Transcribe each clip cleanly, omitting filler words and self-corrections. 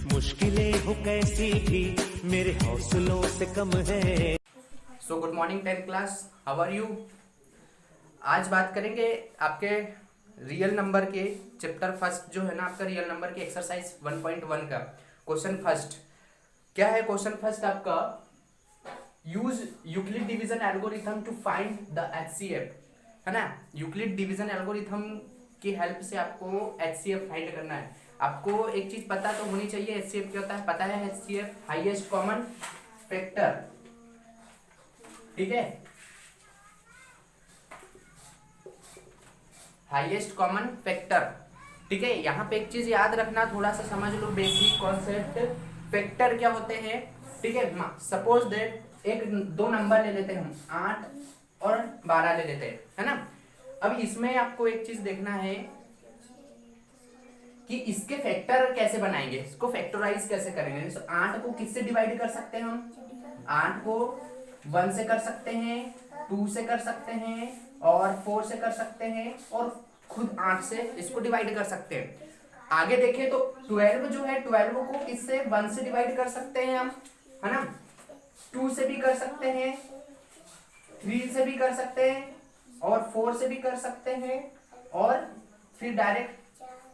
मुश्किलें हो कैसी भी मेरे हौसलों से कम है। So good morning 10th class, how are you. आज बात करेंगे आपके रियल नंबर के चैप्टर फर्स्ट जो है ना आपका रियल नंबर के एक्सरसाइज 1.1 का क्वेश्चन फर्स्ट। क्या है क्वेश्चन फर्स्ट आपका? Use Euclid division algorithm to find the HCF, है ना। यूक्लिड डिवीजन एल्गोरिथम की हेल्प से आपको एचसीएफ फाइंड करना है। आपको एक चीज पता तो होनी चाहिए, एचसीएफ क्या होता है पता है। एचसीएफ हाईएस्ट कॉमन फैक्टर, ठीक है, हाईएस्ट कॉमन फैक्टर, ठीक है। यहाँ पे एक चीज याद रखना, थोड़ा सा समझ लो बेसिक कॉन्सेप्ट। फैक्टर क्या होते हैं, ठीक है। सपोज दैट एक दो नंबर ले लेते हैं हम, 8 और 12 ले लेते हैं, है ना। अब इसमें आपको एक चीज देखना है कि इसके फैक्टर कैसे बनाएंगे, इसको फैक्टराइज कैसे करेंगे। तो 8 को किससे डिवाइड कर सकते हैं हम? 8 को 1 से कर सकते हैं, 2 से कर सकते हैं और 4 से कर सकते हैं और खुद 8 से इसको डिवाइड कर सकते हैं। आगे देखें तो 12 जो है 12 को किससे 1 से डिवाइड कर सकते हैं हम, है ना। 2 से भी कर सकते हैं, 3 से भी कर सकते हैं और 4 से भी कर सकते हैं और फिर डायरेक्ट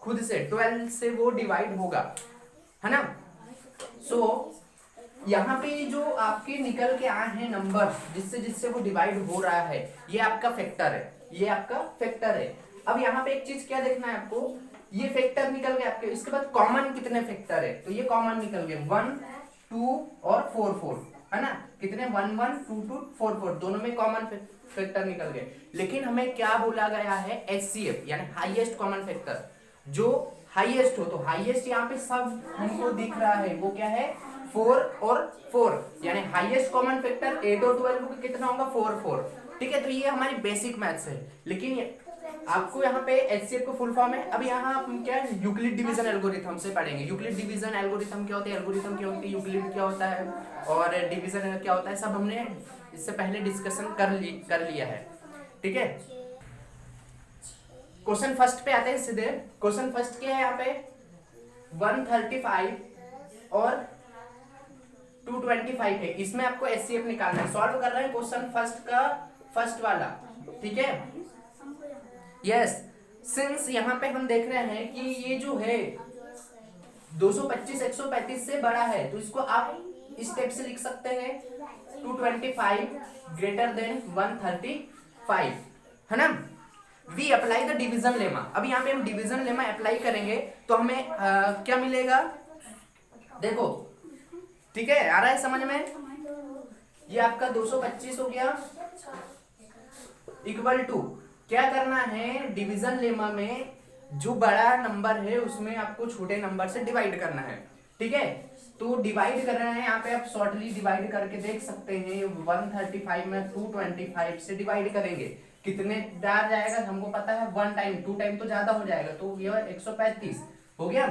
खुद से 12 से वो डिवाइड होगा, है ना। सो यहाँ पे जो आपके निकल के आए हैं नंबर जिससे जिससे वो डिवाइड हो रहा है, ये आपका फैक्टर है, ये आपका फैक्टर है। अब यहाँ पे एक चीज क्या देखना है आपको, ये फैक्टर निकल गए आपके, इसके बाद कॉमन कितने फैक्टर है, तो ये कॉमन निकल गए 1, 2 और 4, 4, है ना। कितने 1, 1, 2, 2, 4, 4 दोनों में कॉमन फैक्टर निकल गए। लेकिन हमें क्या बोला गया है, एचसीएफ यानी हाईएस्ट कॉमन फैक्टर, जो हाईएस्ट हो। तो हाईएस्ट यहाँ पे सब हमको दिख रहा है, वो क्या है 4 और 4, यानी हाईएस्ट कॉमन फैक्टर 8 और 12 को कितना होगा 4, 4, ठीक है। तो ये हमारी बेसिक मैथ्स है, लेकिन आपको यहाँ पे एचसीएफ को फुल फॉर्म है। अब यहाँ हम क्या है यूक्लिड डिवीजन एल्गोरिथम से पढ़ेंगे। यूक्लिड डिवीजन एल्गोरिथम क्या होता है, एल्गोरिथम क्या होती है, यूक्लिड क्या होता है और डिवीजन क्या होता है, सब हमने इससे पहले डिस्कशन कर लिया है, ठीक है। क्वेश्चन फर्स्ट पे आते हैं सीधे। क्वेश्चन फर्स्ट क्या है यहाँ पे 135 और 225 है, इसमें आपको एचसीएफ निकालना है। सॉल्व कर रहे हैं क्वेश्चन फर्स्ट का फर्स्ट वाला, ठीक है। यस, सिंस यहाँ पे हम देख रहे हैं कि ये जो है 225 135 से बड़ा है, तो इसको आप इस स्टेप से लिख सकते हैं 225 ग्रेटर देन 135, है ना। We apply the division lemma. अब यहाँ पे हम डिवीजन लेमा अप्लाई करेंगे तो हमें क्या मिलेगा, देखो, ठीक है, आ रहा है समझ में। ये आपका 225 हो गया इक्वल टू, क्या करना है डिवीजन लेमा में जो बड़ा नंबर है उसमें आपको छोटे नंबर से डिवाइड करना है, ठीक है। तो डिवाइड कर रहे हैं यहाँ पे, आप शॉर्टली डिवाइड करके देख सकते हैं। 135 में 225 से डिवाइड करेंगे, कितने बार जाएगा हमको पता है, 1 टाइम, 2 टाइम तो ज्यादा हो जाएगा, तो ये 135 हो गया।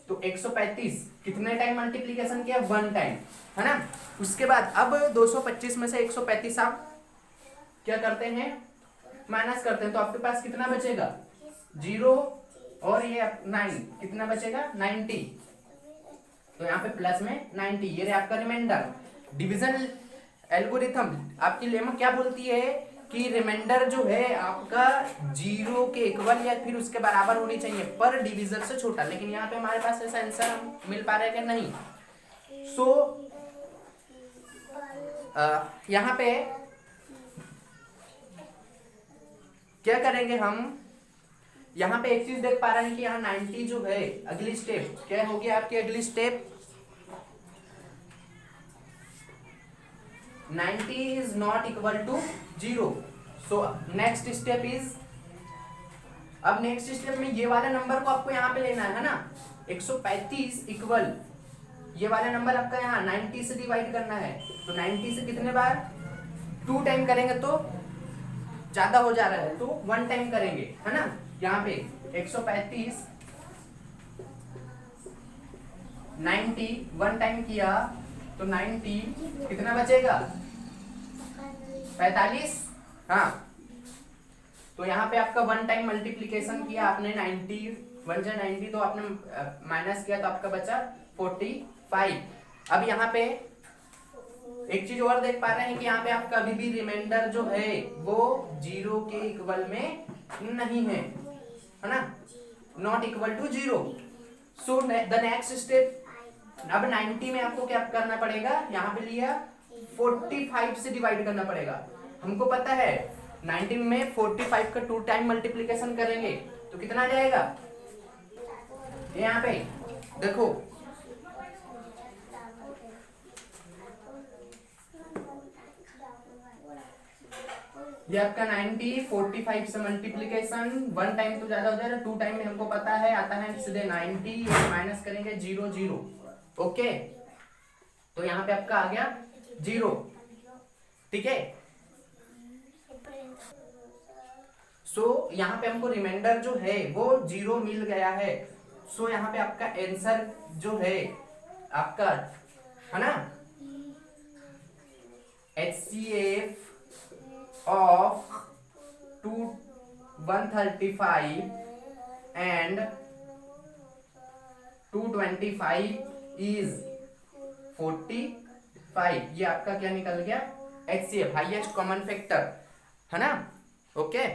तो 135 कितने टाइम मल्टीप्लीकेशन किया, 1 टाइम, है ना। उसके बाद अब 225 में से 135 आप क्या करते हैं, माइनस करते हैं, तो आपके पास कितना बचेगा 0 और ये 9, कितना बचेगा 90, तो यहाँ पे प्लस में 90, ये आपका रिमाइंडर। डिवीजन एल्गोरिथम आपकी लेमा क्या बोलती है कि रिमाइंडर जो है आपका 0 के इक्वल या फिर उसके बराबर होनी चाहिए पर डिवीजन से छोटा, लेकिन यहाँ पे हमारे पास ऐसा आंसर मिल पा रहा है कि नहीं। सो यहाँ पे क्या करेंगे हम, यहाँ पे एक चीज देख पा रहे हैं कि यहाँ 90 जो है, अगली स्टेप क्या होगी आपकी, अगली step 90 is not equal to 0, so next step is, अब नेक्स्ट स्टेप में ये वाला नंबर को आपको यहाँ पे लेना है ना, 135 इक्वल ये वाला नंबर आपका यहाँ 90 से डिवाइड करना है। तो 90 से कितने बार 2 टाइम करेंगे तो ज्यादा हो जा रहा है, तो 1 टाइम करेंगे, है ना। यहाँ पे 135 90 1 टाइम किया तो 90 कितना बचेगा 45, हाँ। तो यहाँ पे आपका 1 टाइम मल्टीप्लीकेशन किया आपने 90 1 से 90 तो आपने माइनस किया तो आपका बचा 45। अब यहाँ पे एक चीज और देख पा रहे हैं कि यहाँ पे आपका अभी भी रिमाइंडर जो है वो 0 के इक्वल में नहीं है ना, not equal to 0। So the next step, अब 90 में आपको क्या करना पड़ेगा, यहाँ पे लिया 45 से डिवाइड करना पड़ेगा। हमको पता है 90 में 45 का 2 टाइम मल्टीप्लीकेशन करेंगे तो कितना आ जाएगा, यहाँ पे देखो ये आपका 90 45 से मल्टीप्लीकेशन 1 टाइम तो ज्यादा हो जाएगा, 2 टाइम में हमको पता है आता है सीधे 90, माइनस करेंगे 0 0। ओके, तो यहाँ पे आपका आ गया 0, ठीक है। सो यहाँ पे हमको रिमाइंडर जो है वो 0 मिल गया है। सो यहाँ पे आपका आंसर जो है आपका है ना HCF of 135 and 225 is 45। ये आपका क्या निकल गया, HCF हाईएस्ट कॉमन फैक्टर, है ना। ओके,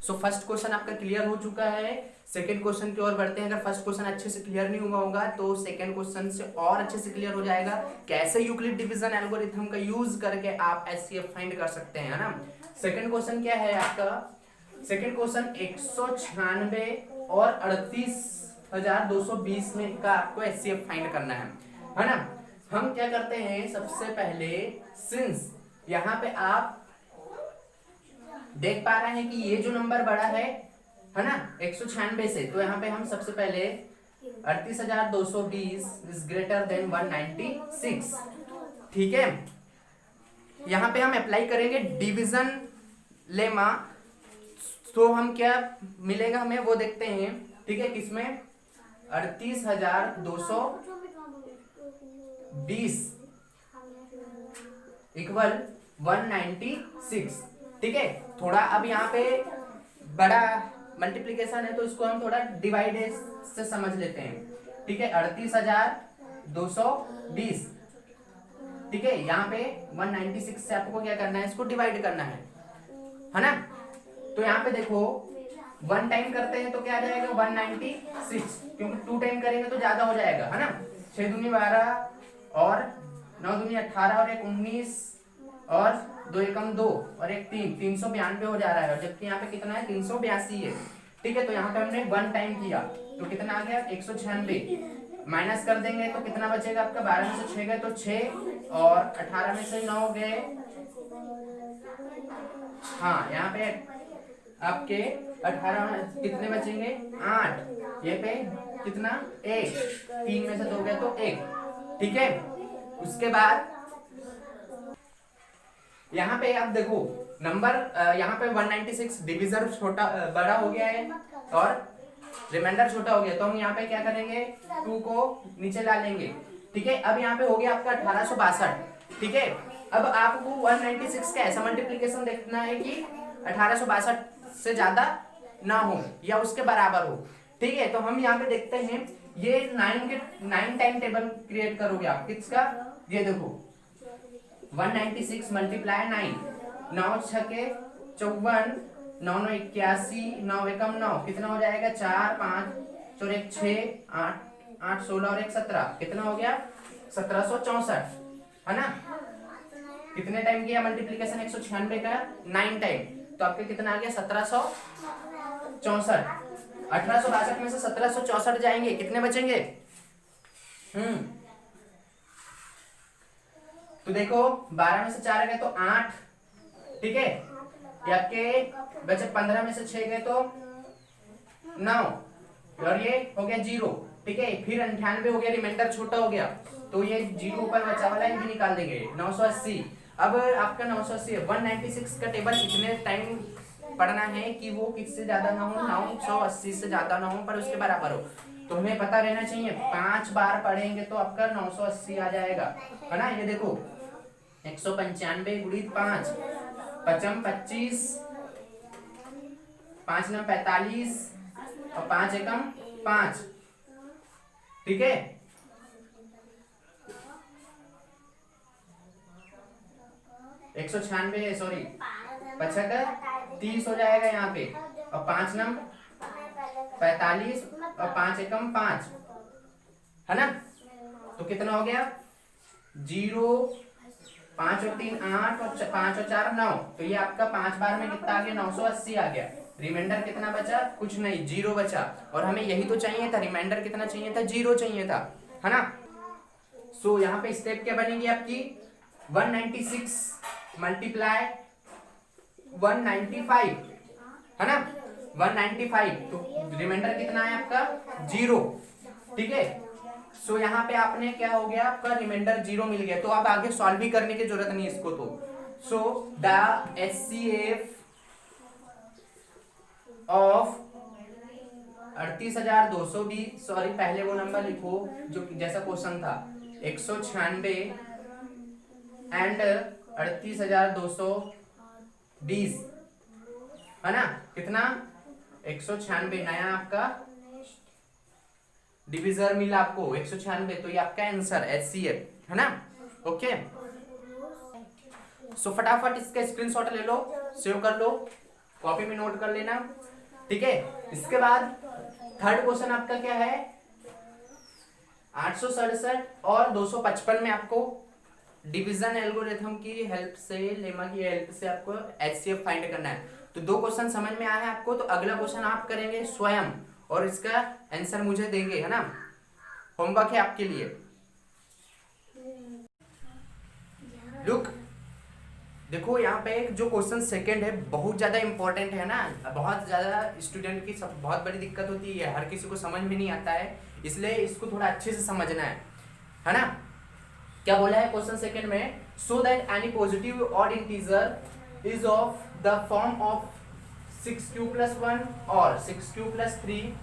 सो फर्स्ट क्वेश्चन आपका क्लियर हो चुका है। सेकंड क्वेश्चन की ओर बढ़ते हैं। अगर फर्स्ट क्वेश्चन अच्छे से क्लियर नहीं हुआ होगा तो सेकंड क्वेश्चन से और अच्छे से क्लियर हो जाएगा, कैसे यूक्लिड डिवीजन एल्गोरिथम का यूज करके आप HCF फाइंड कर सकते हैं, है ना। सेकंड क्वेश्चन क्या है आपका, सेकंड क्वेश्चन 196 और 38,220 में का आपको HCF फाइंड करना है ना। हम क्या करते हैं, सबसे पहले सिंस यहाँ पे आप देख पा रहे हैं कि ये जो नंबर बड़ा है ना 196 से, तो यहाँ पे हम सबसे पहले 38,220 इज ग्रेटर देन 196, ठीक है। यहाँ पे हम अप्लाई करेंगे डिवीजन लेमा, तो हम क्या मिलेगा हमें वो देखते हैं, ठीक है। किसमें 38,220 इक्वल 196, ठीक है। थोड़ा अब यहाँ पे बड़ा मल्टीप्लीकेशन है तो इसको हम थोड़ा डिवाइड से समझ लेते हैं, ठीक है। 38,220, ठीक है। यहाँ पे 196 से आपको क्या करना है, इसको डिवाइड करना है ना। तो यहाँ पे देखो 1 टाइम करते हैं तो क्या आ जाएगा 196, क्योंकि 2 टाइम करेंगे तो ज्यादा हो जाएगा, है ना। 6 दूनी 12 और 9 दूनी 18 और 1 19 और 2 एकम 2 और 1 3, 392 हो जा रहा है, जबकि यहाँ पे कितना है 382 है, ठीक है। तो यहाँ पे हमने 1 टाइम किया तो कितना आ गया 196, माइनस कर देंगे तो कितना बचेगा आपका, 12 में से 6 गए तो 6 और 18 में से 9 गए, हाँ यहाँ पे आपके 18 में कितने बचेंगे 8, ये पे कितना 1, 3 में से 2 गए तो 1, ठीक है। उसके बाद यहाँ पे आप देखो नंबर यहाँ पे 196 डिविजन छोटा बड़ा हो गया है और रिमाइंडर छोटा हो गया, तो हम यहाँ पे क्या करेंगे 2 को नीचे ला लेंगे, ठीक है। अब यहाँ पे हो गया आपका 1862, ठीक है। अब आपको 196 का ऐसा मल्टीप्लीकेशन देखना है कि 1862 से ज्यादा ना हो या उसके बराबर हो, ठीक है। तो हम यहाँ पे देखते हैं ये 9 टाइम टेबल क्रिएट करोगे आप किसका, ये देखो 196 मल्टीप्लाई 9, 9 छके 54, 9 9 81, 9 एकम 9, कितना हो जाएगा 4 5 और 1 6, 8 8 16 और 1 17, कितना हो गया 1764, है ना। कितने टाइम किया मल्टीप्लीकेशन 196 का 9 टाइम, तो आपके कितना आ गया 1764। 1862 में से 1764 जाएंगे, कितने बचेंगे, तो देखो 12 में से 4 गए तो 8, ठीक है। आपके बचे 15 में से 6 गए तो 9 और ये हो गया 0, ठीक है। फिर 98 हो गया, रिमाइंडर छोटा हो गया तो ये 0 ऊपर बचा वाला भी निकाल देंगे 980। अब आपका 980 है, 196 का टेबल कितने टाइम पढ़ना है कि वो किससे ज्यादा ना हो, 980 से ज्यादा ना हो पर उसके बराबर हो, तो हमें पता रहना चाहिए 5 बार पढ़ेंगे तो आपका 980 आ जाएगा, है ना। ये देखो 195 गुणित 5, 5 25, 5 9 45, और 5 एकम 5, ठीक है। एक सौ 96 सॉरी 75, 30 हो जाएगा यहाँ पे, और 5 नम 45 और 5 एकम 5, है ना। तो कितना हो गया 0, 5 और 3 8 और 5 और 4 9। तो ये आपका 5 बार में कितना आ गया 980 आ गया। रिमाइंडर कितना बचा, कुछ नहीं, 0 बचा। और हमें यही तो चाहिए था, रिमाइंडर कितना चाहिए था, 0 चाहिए था, है ना। सो यहाँ पे स्टेप क्या बनेगी आपकी, 196 मल्टीप्लाई 195, है ना, 195। तो रिमाइंडर कितना है आपका 0, ठीक है। सो यहाँ पे आपने क्या हो गया, आपका रिमाइंडर 0 मिल गया। तो अब आगे सॉल्व भी करने की जरूरत नहीं इसको। तो so the HCF of 38,220, sorry पहले वो नंबर लिखो जो जैसा क्वेश्चन था, 196 एंड 38,220, है ना। कितना 196 नया आपका डिविजर मिला आपको 196। तो ये आपका आंसर HCF, है ना। ओके, सो फटाफट इसका स्क्रीनशॉट ले लो, सेव कर लो, कॉपी में नोट कर लेना, ठीक है। इसके बाद थर्ड क्वेश्चन आपका क्या है, 867 और 255 में आपको डिवीजन एल्गोरिथम की हेल्प से, लेमा की हेल्प से आपको HCF फाइंड करना है। तो दो क्वेश्चन समझ में आया है आपको। तो अगला क्वेश्चन आप करेंगे स्वयं और इसका आंसर मुझे देंगे, है ना। होमवर्क है आपके लिए। लुक, देखो यहाँ पे जो क्वेश्चन सेकंड है बहुत ज्यादा इंपॉर्टेंट है ना। बहुत ज्यादा स्टूडेंट की बहुत बड़ी दिक्कत होती है, हर किसी को समझ में नहीं आता है, इसलिए इसको थोड़ा अच्छे से समझना है ना। क्या बोला है क्वेश्चन सेकंड में, so that any positive odd integer is of the form of 6q + 1 और 6q + 3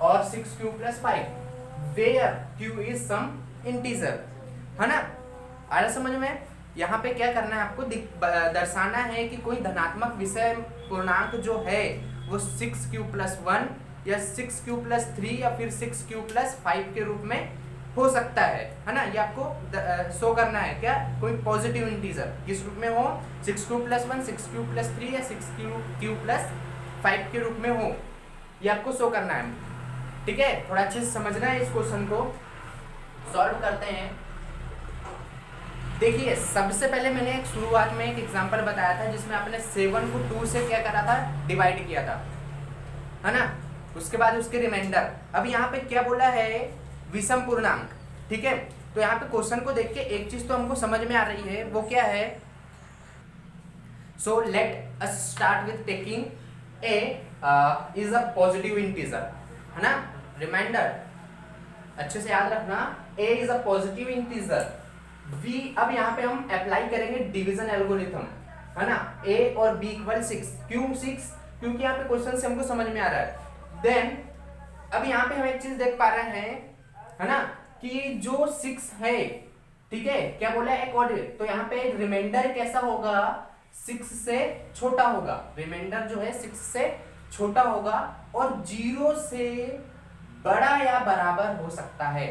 और 6q + 5 where q is some integer, है ना। आ रहा समझ में। यहाँ पे क्या करना है आपको, दर्शाना है कि कोई धनात्मक विषय पूर्णांक जो है वो 6q + 1 या 6q + 3 या फिर 6q + 5 के रूप में हो सकता है ना। ये आपको शो करना है, क्या कोई पॉजिटिव इंटीजर किस रूप में हो, 6q + 1 6q + 3 या 6q + 5 के रूप में हो, ये आपको शो करना है, ठीक है। थोड़ा अच्छे से समझना है इस क्वेश्चन को। सॉल्व करते हैं। देखिए सबसे पहले मैंने एक शुरुआत में एक एग्जांपल बताया था जिसमें आपने 7 को 2 से क्या करा था, डिवाइड किया था, है ना। उसके बाद उसके रिमाइंडर। अब यहाँ पे क्या बोला है, विषम पूर्णांक, ठीक है। तो यहाँ पे क्वेश्चन को देख के एक चीज तो हमको समझ में आ रही है, वो क्या है, so let us start with taking a is a positive integer, है ना। रिमाइंडर अच्छे से याद रखना, a is a positive integer, b अब यहाँ पे हम अप्लाई करेंगे डिवीजन एल्गोरिथम, है ना। a और b = 6, क्यों 6, क्योंकि यहाँ पे क्वेश्चन से हमको समझ में आ रहा है। देन अब यहाँ पे हम एक चीज देख पा रहे हैं, है ना, कि जो 6 है, ठीक है, क्या बोला है अकॉर्डिंग, तो यहाँ पे रिमाइंडर कैसा होगा, 6 से छोटा होगा। रिमाइंडर जो है 6 से छोटा होगा और 0 से बड़ा या बराबर हो सकता है,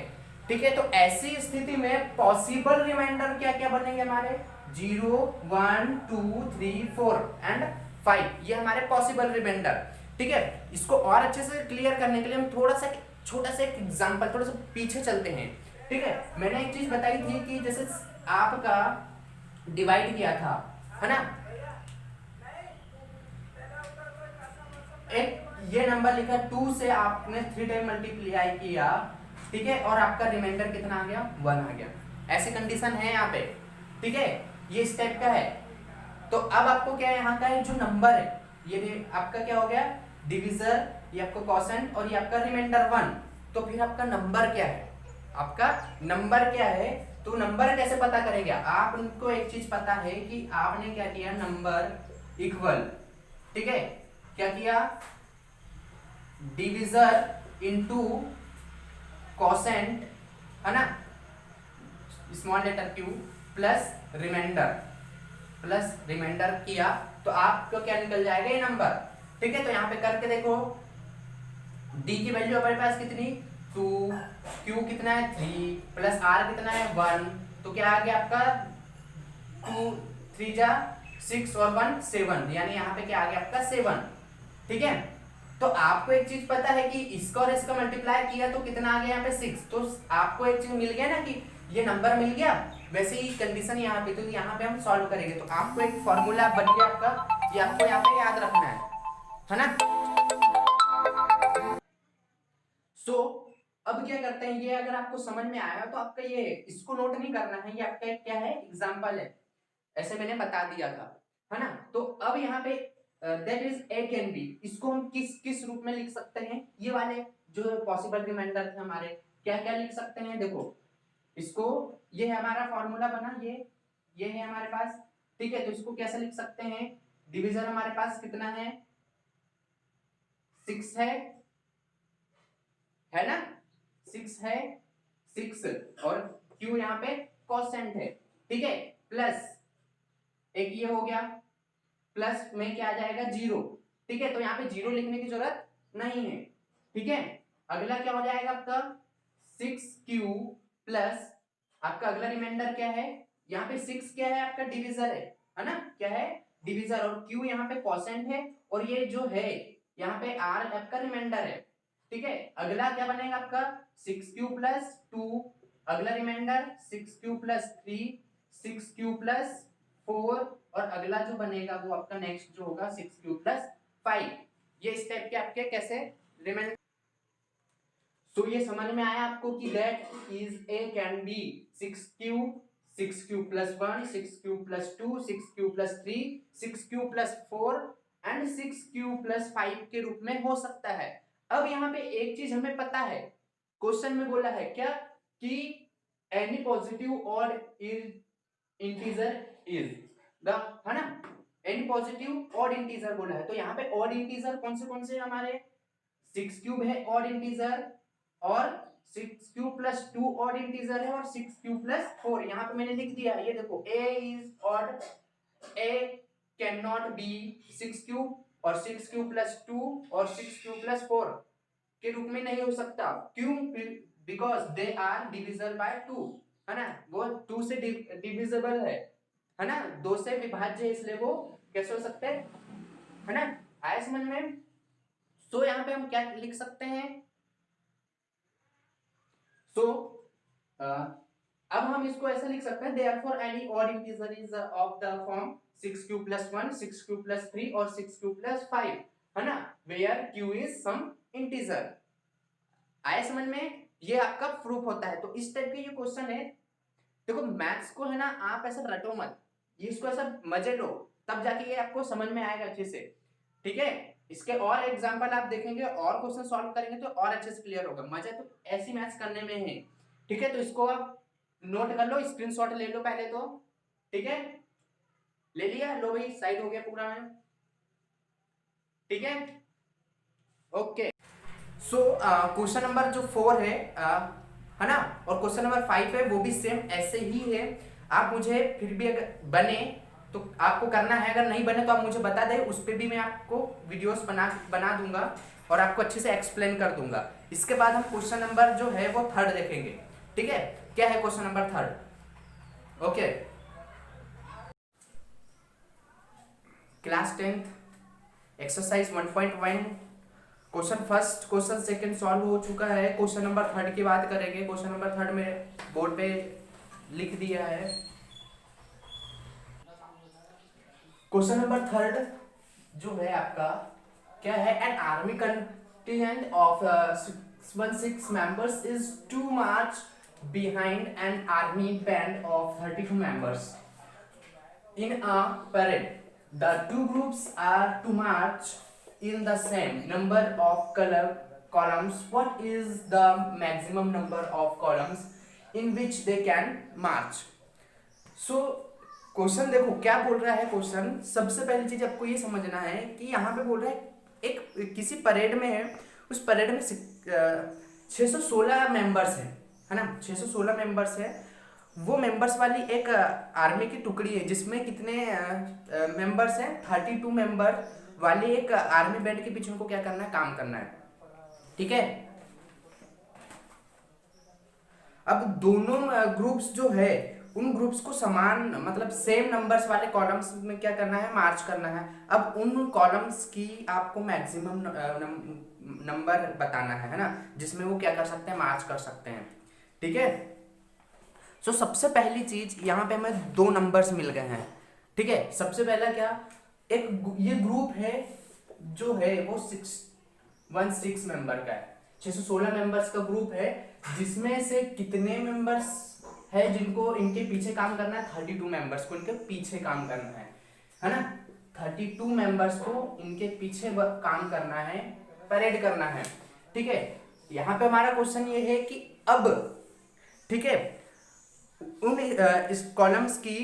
ठीक है। तो ऐसी स्थिति में पॉसिबल रिमाइंडर क्या क्या बनेंगे हमारे, 0 1 2 3 4 एंड 5, ये हमारे पॉसिबल रिमाइंडर, ठीक है। इसको और अच्छे से क्लियर करने के लिए हम थोड़ा सा छोटा सा एक एग्जांपल, थोड़ा सा पीछे चलते हैं, ठीक है। मैंने एक चीज बताई थी कि जैसे आपका डिवाइड किया था, है ना, एक ये नंबर लिखा 2 से आपने 3 टाइम मल्टीप्लाई किया, ठीक है, और आपका रिमाइंडर कितना आ गया, 1 आ गया। ऐसे कंडीशन है यहाँ पे, ठीक है, ये इस टाइप का है। तो अब आपको क्या है, यहाँ का जो नंबर है ये भी आपका क्या हो गया, डिविजर, ये आपका क्वोशिएंट और ये आपका रिमाइंडर 1। तो फिर आपका नंबर क्या है, आपका नंबर क्या है, तो नंबर कैसे पता करेंगे, आपको एक चीज पता है कि आपने क्या किया, नंबर इक्वल, ठीक है, क्या किया, डिविजर इनटू क्वोशिएंट, है ना, small letter q plus reminder किया, तो आपको क्या निकल जाएगा, ये नंबर, ठीक है। तो यहाँ पे करके देखो, डी की वैल्यू हमारे पास कितनी 2, क्यू कितना है 3 प्लस आर कितना है 1, तो क्या आ गया आपका 2 3 जा 6 और 1 7, यानी यहाँ पे क्या आ गया आपका 7। ठीक है, तो आपको एक चीज पता है कि इसका और इसका मल्टीप्लाई किया तो कितना आ गया यहाँ पे 6, तो आपको एक चीज मिल गया ना कि ये नंबर मिल गया। वैसे ही कंडीशन यहाँ पे, तो यहाँ पे हम सॉल्व करेंगे, तो आपको एक फॉर्मूला बन गया आपका, ये आपको यहाँ पे याद रखना है ना। सो अब क्या करते हैं, ये अगर आपको समझ में आया तो आपका ये इसको नोट नहीं करना है, ये आपका एक क्या है एग्जाम्पल है, ऐसे मैंने बता दिया था, है ना। तो अब यहाँ पे that is a can be, इसको हम किस किस रूप में लिख सकते हैं, ये वाले जो पॉसिबल रिमाइंडर थे हमारे, क्या क्या लिख सकते हैं, देखो इसको, ये है हमारा फॉर्मूला बना, ये है हमारे पास। ठीक है, तो इसको कैसे लिख सकते हैं, डिवीजर हमारे पास कितना है 6 है ना, 6 है 6, और क्यू यहाँ पे कॉन्स्टेंट है। ठीक है, प्लस एक ये हो गया, प्लस में क्या आ जाएगा 0। ठीक है, तो यहाँ पे 0 लिखने की जरूरत नहीं है। ठीक है, अगला क्या हो जाएगा आपका 6q प्लस आपका अगला रिमाइंडर क्या है, यहाँ पे 6 क्या है आपका डिवीजर है ना, क्या है डिवीजर, और q यहाँ पे क्वोशेंट है, और ये जो है यहाँ पे r आपका रिमाइंडर है। ठीक है, अगला क्या बनेगा आपका 6q प्लस 2, अगला reminder 6q plus 3, 6q plus 4, और अगला जो बनेगा वो आपका नेक्स्ट जो होगा 6q प्लस 5। ये इस टाइप के आपके कैसे रिमाइंडर। सो ये समझ में आया आपको कि that is a can be 6q plus 1, 6q plus 2, 6q plus 3, 6q plus 4 and 6q plus 5 के रूप में हो सकता है। अब यहाँ पे एक चीज हमें पता है, क्वेश्चन में बोला है क्या कि एनी पॉजिटिव और इंटीजर इज द, है ना, एनी पॉजिटिव और इंटीजर बोला है, तो यहाँ पे ऑड इंटीजर कौन से हमारे 6 क्यूब है ऑड इंटीजर, और 6q प्लस 2 ऑड इंटीजर है, और 6q प्लस 4 यहाँ पे मैंने लिख दिया, ये देखो a is odd, a can not be 6q और 6q प्लस 2 और 6q प्लस 4 के रूप में नहीं हो सकता, क्यों, because they are divisible by 2, है ना, वो 2 से डिविजिबल है ना, 2 से विभाज्य है, इसलिए वो कैसे हो सकते हैं, है ना, आया समझ में। सो यहाँ पे हम क्या लिख सकते हैं, सो अब हम इसको ऐसे लिख सकते हैं therefore any odd integer is of the form 6q plus 1, 6q plus 3 और 6q प्लस 5, है ना, where q is some integer. आया समझ में, ये आपका प्रूफ होता है। तो इस टाइप के ये क्वेश्चन है, देखो मैथ्स को है ना आप ऐसा रटो मत, ये इसको ऐसा मजे लो, तब जाके ये आपको समझ में आएगा अच्छे से। ठीक है, इसके और एग्जांपल आप देखेंगे और क्वेश्चन सॉल्व करेंगे तो और अच्छे से क्लियर होगा, मजा तो ऐसी मैथ्स करने में है। ठीक है, तो इसको आप नोट कर लो, स्क्रीनशॉट ले लो पहले तो। ठीक है, ले लिया, लो भाई साइड हो गया पूरा में। ठीक है, ओके। सो क्वेश्चन नंबर जो 4 है ना, और क्वेश्चन नंबर 5 है वो भी सेम ऐसे ही है। आप मुझे फिर भी अगर बने तो आपको करना है, अगर नहीं बने तो आप मुझे बता दें, उस पर भी मैं आपको वीडियोस बना दूंगा और आपको अच्छे से एक्सप्लेन कर दूंगा। इसके बाद हम क्वेश्चन नंबर जो है वो 3 देखेंगे। ठीक है, क्या है question number 3? Okay, class 10th exercise 1.1 question first, question second solve हो चुका है। क्वेश्चन नंबर 3 की बात करेंगे। क्वेश्चन नंबर 3 में बोर्ड पे लिख दिया है। क्वेश्चन नंबर 3 जो है आपका क्या है, an army contingent of 16 members is to march behind an army band of 32 members in a parade. The two groups are to march in the same number of columns. What is the maximum number of columns in which they can march? So question देखो क्या बोल रहा है question. सबसे पहली चीज आपको ये समझना है कि यहाँ पे बोल रहा है एक किसी परेड में है, उस परेड में 616 मेंबर्स है ना, 616 मेंबर्स है। वो मेंबर्स वाली एक आर्मी की टुकड़ी है जिसमें कितने मेंबर्स हैं, 32 मेंबर वाली एक आर्मी बैंड के पीछे उनको क्या करना है, काम करना है। ठीक है। अब दोनों ग्रुप्स जो है उन ग्रुप्स को समान मतलब सेम नंबर्स वाले कॉलम्स में क्या करना है, मार्च करना है। अब उन कॉलम्स की आपको मैक्सिमम नंबर बताना है ना, जिसमें वो क्या कर सकते हैं, मार्च कर सकते हैं। ठीक है। सो सबसे पहली चीज यहाँ पे हमें दो नंबर्स मिल गए हैं। ठीक है। सबसे पहला क्या, एक ये ग्रुप है जो है वो 616 मेंबर का है, 616 मेंबर्स का ग्रुप है, जिसमें से कितने मेंबर्स है जिनको इनके पीछे काम करना है, 32 मेंबर्स को इनके पीछे काम करना है ना। 32 मेंबर्स को इनके पीछे काम करना है, परेड करना है। ठीक है। यहाँ पे हमारा क्वेश्चन ये है कि अब, ठीक है, उन इस कॉलम्स की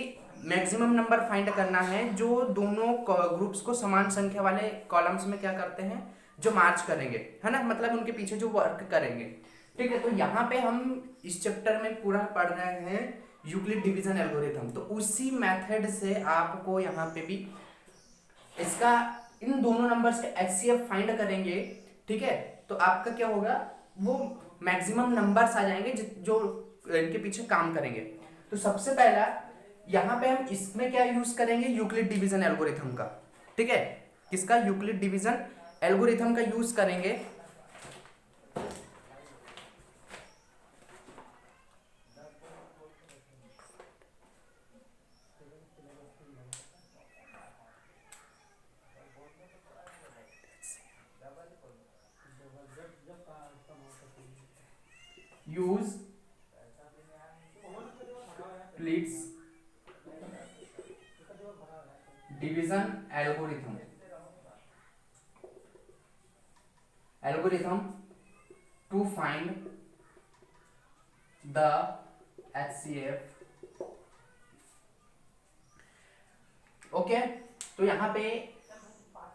मैक्सिमम नंबर फाइंड करना है जो दोनों ग्रुप्स को समान संख्या वाले कॉलम्स में क्या करते हैं, जो मार्च करेंगे, है ना, मतलब उनके पीछे जो वर्क करेंगे। ठीक है। तो यहाँ पे हम इस चैप्टर में पूरा पढ़ रहे हैं यूक्लिड डिवीजन एल्गोरिथम, तो उसी मेथड से आपको यहाँ पे भी इसका इन दोनों नंबर्स के एचसीएफ फाइंड करेंगे। ठीक है। तो आपका क्या होगा, वो मैक्सिमम नंबर्स आ जाएंगे जो इनके पीछे काम करेंगे। तो सबसे पहला यहाँ पे हम इसमें क्या यूज करेंगे, यूक्लिड डिवीजन एल्गोरिथम का। ठीक है। किसका, यूक्लिड डिवीजन एल्गोरिथम का यूज करेंगे। Use please division algorithm to find the HCF। Okay. तो यहाँ पे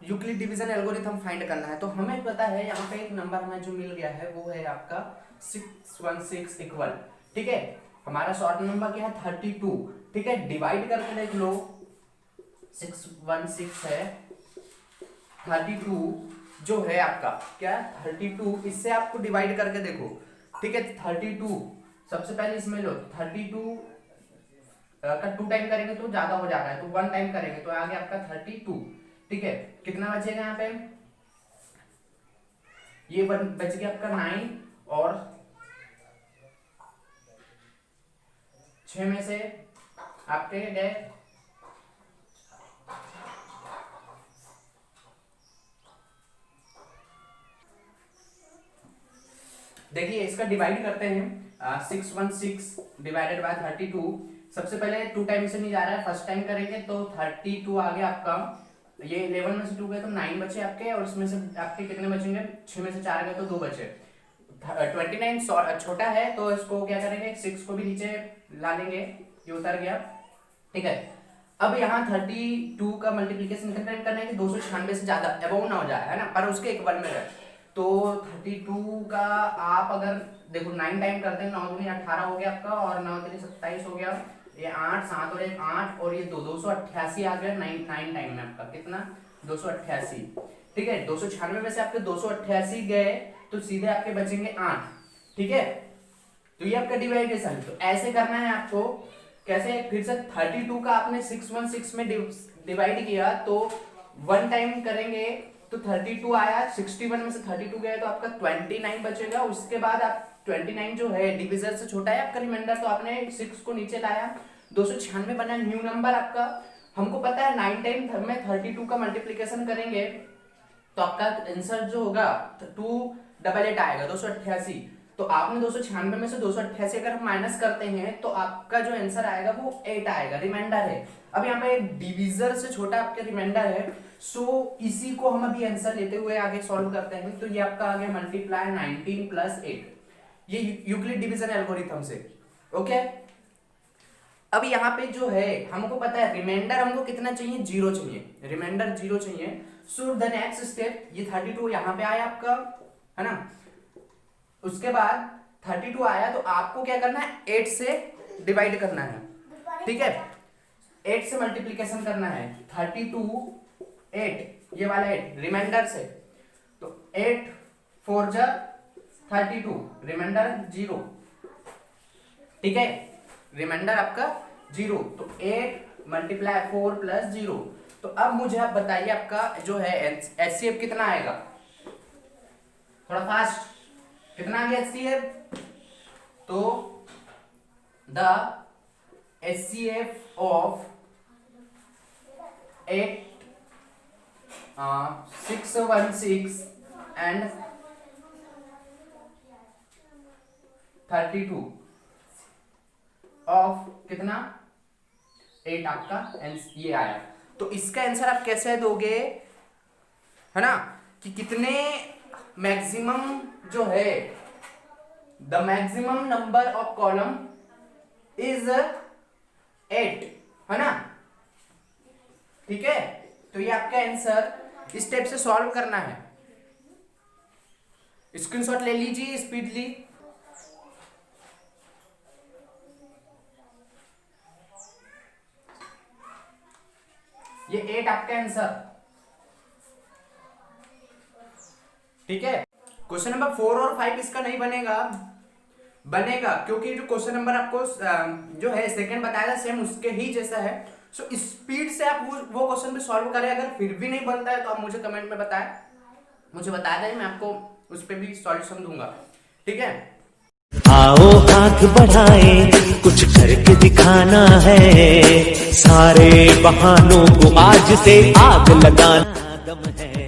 यूक्लिड डिवीजन एल्गोरिथम फाइंड करना है। तो हमें पता है यहाँ पे एक नंबर हमें जो मिल गया है वो है आपका 616 इक्वल। ठीक है। हमारा शॉर्ट नंबर क्या है, 32। ठीक है। डिवाइड करके देख लो, 616 है, 32 जो है आपका क्या, 32 इससे आपको डिवाइड करके देखो। ठीक है। 32 सबसे पहले इसमें लो, 32 का 2 टाइम करेंगे तो ज्यादा हो जाता है, तो 1 टाइम करेंगे तो आगे आपका 32। ठीक है। कितना बचेगा यहाँ पे, ये बच गया आपका 9, और 6 में से आपके गए, देखिए इसका डिवाइड करते हैं। 616 डिवाइडेड बाय 32। सबसे पहले 2 टाइम से नहीं जा रहा है, फर्स्ट टाइम करेंगे तो 32 आ गया आपका, ये 11 में से 2 गए तो 9 बचे आपके, और इसमें से आपके कितने बचेंगे, 6 में से 4 गए तो 2 बचे। 29 छोटा है तो इसको क्या करेंगे, 6 को भी नीचे ला लेंगे, ये उतर गया। ठीक है। अब यहाँ 32 का मल्टीप्लीकेशन करना है कि 296 से ज्यादा अबव ना हो जाए, है ना, पर उसके इक्वल में रहे। तो 32 का आप अगर देखो 9 टाइम करते हैं, 9 दूनी 18 हो गया आपका, और 9 तीन 27 हो गया, ये 8 7 और 1 8, और ये 288 आ गया 9 टाइम में आपका कितना, 288। ठीक है। 296 में से आपके 288 गए तो सीधे आपके बचेंगे 8। ठीक है। तो ये आपका डिवाइडेशन, तो ऐसे करना है आपको। कैसे, फिर से 32 का आपने 616 में डिवाइड किया तो 1 टाइम करेंगे तो 32 आया, 61 में से 32 गया तो आपका 29 बचेगा। उसके बाद आप 29 जो है डिविजन से छोटा है आपका रिमाइंडर, तो आपने 6 को नीचे लाया, 296 बना न्यू नंबर आपका। हमको पता है 9 टाइम में 32 का मल्टीप्लीकेशन करेंगे तो आपका आंसर जो होगा 288 आएगा, 288। तो आपने 296 में से 288 अगर हम माइनस करते हैं तो आपका जो आंसर आएगा वो 8 आएगा, रिमाइंडर है। अब यहाँ पे डिविजर से छोटा आपके रिमाइंडर है, सो इसी को हम अभी आंसर लेते हुए आगे सॉल्व करते हैं। तो ये आपका आ गया मल्टीप्लाई 19 प्लस 8, ये यूक्लिड डिवीजन एल्गोरिथम से। ओके। अब यहाँ पे जो है हमको पता है रिमाइंडर हमको कितना चाहिए, 0 चाहिए, रिमाइंडर 0 चाहिए। सो द नेक्स्ट स्टेप, ये 32 यहाँ पे आया आपका, है ना, उसके बाद 32 आया तो आपको क्या करना है, 8 से डिवाइड करना है। ठीक है। 8 से मल्टीप्लीकेशन करना है, 32 8, ये वाला 8 रिमाइंडर से, तो 8 4 जा 32, रिमाइंडर 0, ठीक है, रिमाइंडर आपका 0, तो 8 मल्टीप्लाई 4 प्लस 0। तो अब मुझे आप बताइए आपका जो है HCF कितना आएगा, थोड़ा फास्ट, कितना आ गया HCF? तो the HCF of 8 616 and 32 of कितना 8 आपका ये आया। तो इसका आंसर आप कैसे दोगे, है ना, कि कितने मैक्सिमम जो है, the maximum number of column is 8, है ना, ठीक है। तो ये आपका आंसर इस स्टेप से सॉल्व करना है। स्क्रीनशॉट ले लीजिए स्पीडली। ये 8 आपका आंसर, ठीक है। क्वेश्चन नंबर 4 और 5 इसका नहीं बनेगा, क्योंकि जो क्वेश्चन नंबर आपको जो है सेकंड बताया था सेम उसके ही जैसा है। सो स्पीड से आप वो क्वेश्चन भी सॉल्व करें। अगर फिर भी नहीं बनता है तो आप मुझे कमेंट में बताएं, मुझे बता दें, मैं आपको उस पर भी सॉल्यूशन दूंगा, ठीक है। आओ आंख बढ़ाएं, कुछ करके दिखाना है, सारे बहानों को आज से आग लगाना दम है।